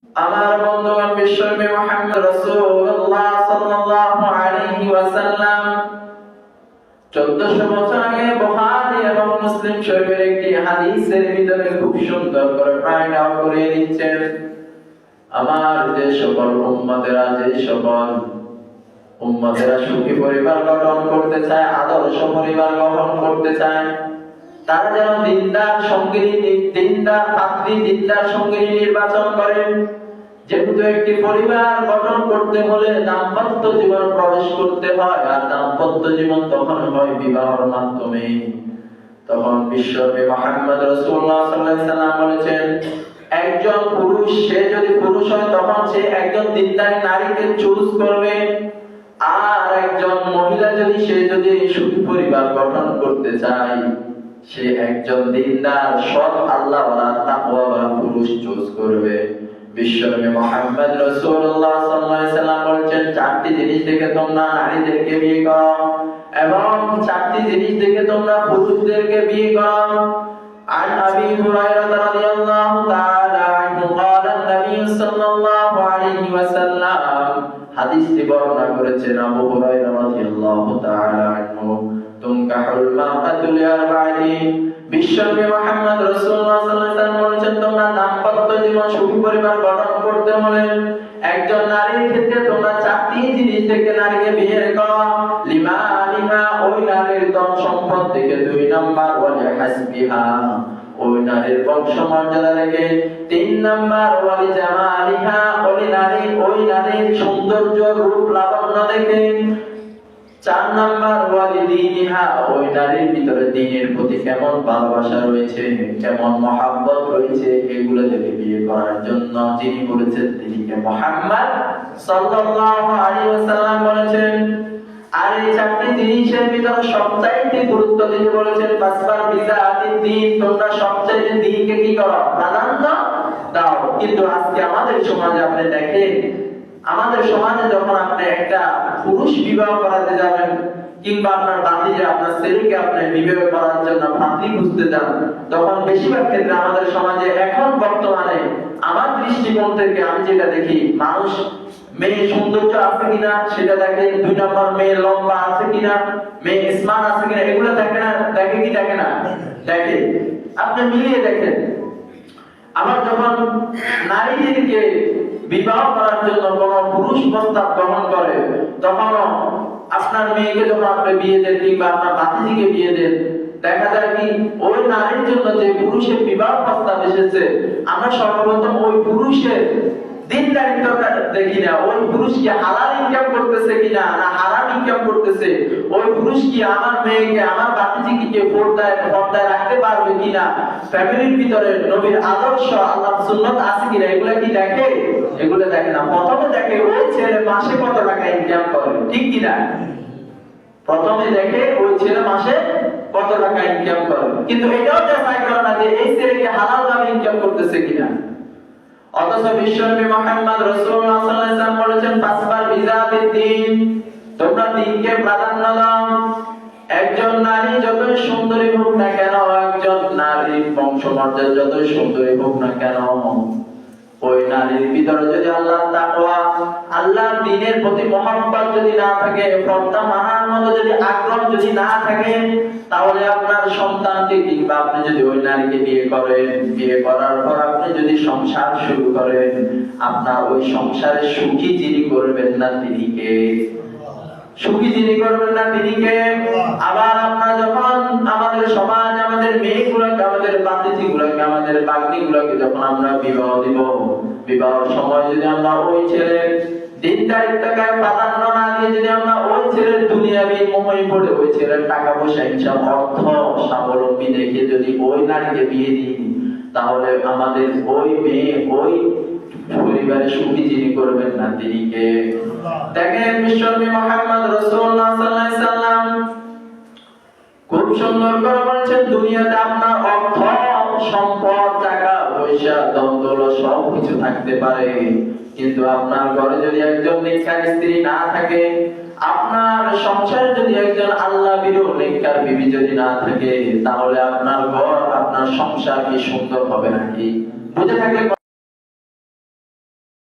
আমার বন্ধুগণ, বিশ্বনবী মুহাম্মদ রাসূলুল্লাহ সাল্লাল্লাহু আলাইহি ওয়াসাল্লাম 1400 বছর আগে বুখারী এবং মুসলিম শরীফের একটি হাদিসের ভিতরে খুব সুন্দর করে পয়েন্ট আউট করে দিচ্ছেন। আমার যে সকল উম্মতেরা সুখী পরিবার গঠন করতে চায়, আদর্শ পরিবার গঠন করতে চায়, তারা যেন দিনদার সঙ্গিনী নির্বাচন করেন। যেহেতু একটি পরিবার গঠন করতে হলে দাম্পত্য জীবন প্রবেশ করতে হয়, আর দাম্পত্য জীবন তখন হয় বিবাহের মাধ্যমে। তখন বিশ্বনবী মুহাম্মদ রাসূলুল্লাহ সাল্লাল্লাহু আলাইহি ওয়াসাল্লাম বলেছেন, একজন পুরুষ, সে যদি পুরুষ হয় তখন সে একজন দিনদার নারীকে চুজ করবে। আর একজন মহিলা যদি সুখী পরিবার গঠন করতে চায়, সে একজন দিনদার সৎ আল্লাহওয়ালা তাকওয়াওয়ালা পুরুষ চুজ করবে। বিশ্বনবী মুহাম্মদ রাসূলুল্লাহ সাল্লাল্লাহু আলাইহি ওয়াসাল্লাম বলেছেন, চারটি জিনিস দেখে তোমরা নারীদেরকে বিয়ে করো এবং চারটি জিনিস দেখে তোমরা পুরুষদেরকে বিয়ে করো। عن أبي هريرة رضي الله تعالى عنه قال النبي صلى الله عليه وسلم হাদিসটি বর্ণনা করেছেন আবু হুরায়রা রাদিয়াল্লাহু তাআলা আনহু, তুনকাহুল মারআতু লিআরবাঈ। বিশ্বনবী মুহাম্মদ রাসূলুল্লাহ সাল্লাল্লাহু আলাইহি ওয়াসাল্লাম বলেছেন, তোমরা দাম্পত্য জীবন সুখী পরিবার গঠন করতে হলে একজন নারীর ক্ষেত্রে তোমরা চারটি জিনিস দেখে নারীকে বিয়ে করো। লিমা ওই নারীর ধন সম্পদ থেকে, 2 নাম্বার ওয়ালি হাসবিহা ওই নারীর বংশ মর্যাদা দেখে, 3 নাম্বার ওয়ালি জামালিহা ওই নারীর সৌন্দর্য রূপ লাবণ্য দেখে, 4 নাম্বার ওয়ালি দীনিহা ওই নারীর ভিতরে দ্বীনের প্রতি কেমন ভালোবাসা রয়েছে, কেমন মহব্বত রয়েছে, এগুলো দেখে বিয়ে করার জন্য যিনি বলেছেন তিনিকে মুহাম্মদ সাল্লাল্লাহু আলাইহি ওয়াসাল্লাম বলেছেন। আর এই চারটি জিনিসের ভিতরে সবচাইতে গুরুত্ব দিয়ে বলেছেন পাঁচবার বিজাতির দ্বীন, তোমরা সবচাইতে দ্বীনকে কি করো, প্রাধান্য দাও। কিন্তু আজকে আমাদের সমাজে আপনি দেখেন, আমাদের সমাজে যখন আপনি একটা পুরুষ বিবাহ করাতে যাবেন, কিংবা আপনার ভাতিজা, আপনার ছেলেকে আপনি বিবাহ করার জন্য পাত্রী খুঁজতে যান, তখন বেশিরভাগ ক্ষেত্রে আমাদের সমাজে এখন বর্তমানে আমার দৃষ্টিকোণ থেকে আমি যেটা দেখি, মানুষ মেয়ে সৌন্দর্য আছে কিনা সেটা দেখে, 2 নম্বর মেয়ে লম্বা আছে কিনা, মেয়ে স্মার্ট আছে কিনা, এগুলো দেখে না, দেখে কি দেখে না, দেখে। আপনি মিলিয়ে দেখেন, আবার যখন নারীদেরকে বিবাহ করার জন্য কোন পুরুষ প্রস্তাব গ্রহণ করে, তখন আপনার মেয়েকে যখন আপনি বিয়ে দেন কিংবা আপনার ভাতিজিকে বিয়ে দেন, দেখা যায় কি ওই নারীর জন্য যে পুরুষের বিবাহ প্রস্তাব এসেছে, আমরা সর্বপ্রথম ওই পুরুষের দিনদারিত্বটা দেখি না, ওই পুরুষ কি হালাল ইনকাম করতেছে কিনা না হারাম ইনকাম করতেছে, ওই পুরুষ কি আমার মেয়েকে, আমার ভাতিজিকে পর্দায় রাখতে পারবে কিনা, ফ্যামিলির ভিতরে নবীর আদর্শ আল্লাহর সুন্নাত আছে কিনা, এগুলা কি দেখে? এগুলো দেখে না। প্রথমে দেখে ওই ছেলে মাসে কত টাকা ইনকাম করে, ঠিক কিনা? প্রথমে দেখে ওই ছেলে মাসে কত টাকা ইনকাম করে, কিন্তু এটাও যাচাই করে না যে এই ছেলেকে হালাল ভাবে ইনকাম করতেছে কিনা। অথচ বিশ্বনবী মুহাম্মদ রাসূলুল্লাহ সাল্লাল্লাহু আলাইহি ওয়াসাল্লাম বলেছেন, পাঁচবার বিজাতির দ্বীন, তোমরা দ্বীনকে প্রাধান্য দাও। একজন নারী যতই সুন্দরী হোক না কেন, একজন নারীর বংশমর্যাদা যতই সুন্দরী হোক না কেন, ওই নারীর ভিতরে যদি আল্লাহর তাকওয়া, আল্লাহর দ্বীনের প্রতি মহব্বত যদি না থাকে, পর্দা মানার মতো যদি আগ্রহ যদি না থাকে, তাহলে আপনার সন্তানকে কিংবা আপনি যদি ওই নারীকে বিয়ে করেন, বিয়ে করার পর আপনি যদি সংসার শুরু করেন, আপনার ওই সংসারে সুখী যিনি করবেন না তিনি কে? সুখী যিনি করবেন না তিনি কে? আবার আমরা যখন আমাদের সমাজ, আমাদের মেয়েগুলোকে, আমাদের ভাতিজিগুলোকে, আমাদের বাগ্নিগুলোকে যখন আমরা বিবাহ দিব, বিবাহের সময় যদি আমরা ওই ছেলের দিনদারিত্বকে প্রাধান্য না দিয়ে যদি আমরা ওই ছেলের দুনিয়াবি মোহে পড়ে, ওই ছেলের টাকা পয়সা হিসাব, অর্থ স্বাবলম্বী দেখে যদি ওই নারীকে বিয়ে দিই, তাহলে আমাদের ওই মেয়ে, ওই পরিবারে সুখী যিনি করবেন না তিনি কে? দেখেন বিশ্বনবী মুহাম্মদ রাসূলুল্লাহ সাল্লাল্লাহু আলাইহি ওয়াসাল্লাম খুব সুন্দর করে বলেছেন, দুনিয়াতে আপনার অর্থ সম্পদ, টাকা পয়সা, দৌলত সব কিছু থাকতে পারে, কিন্তু আপনার ঘরে যদি একজন নেককার স্ত্রী না থাকে, আপনার সংসারে যদি একজন আল্লাহ ভীরু নেককার বিবি যদি না থাকে, তাহলে আপনার ঘর, আপনার সংসার কি সুন্দর হবে নাকি? বুঝে থাকলে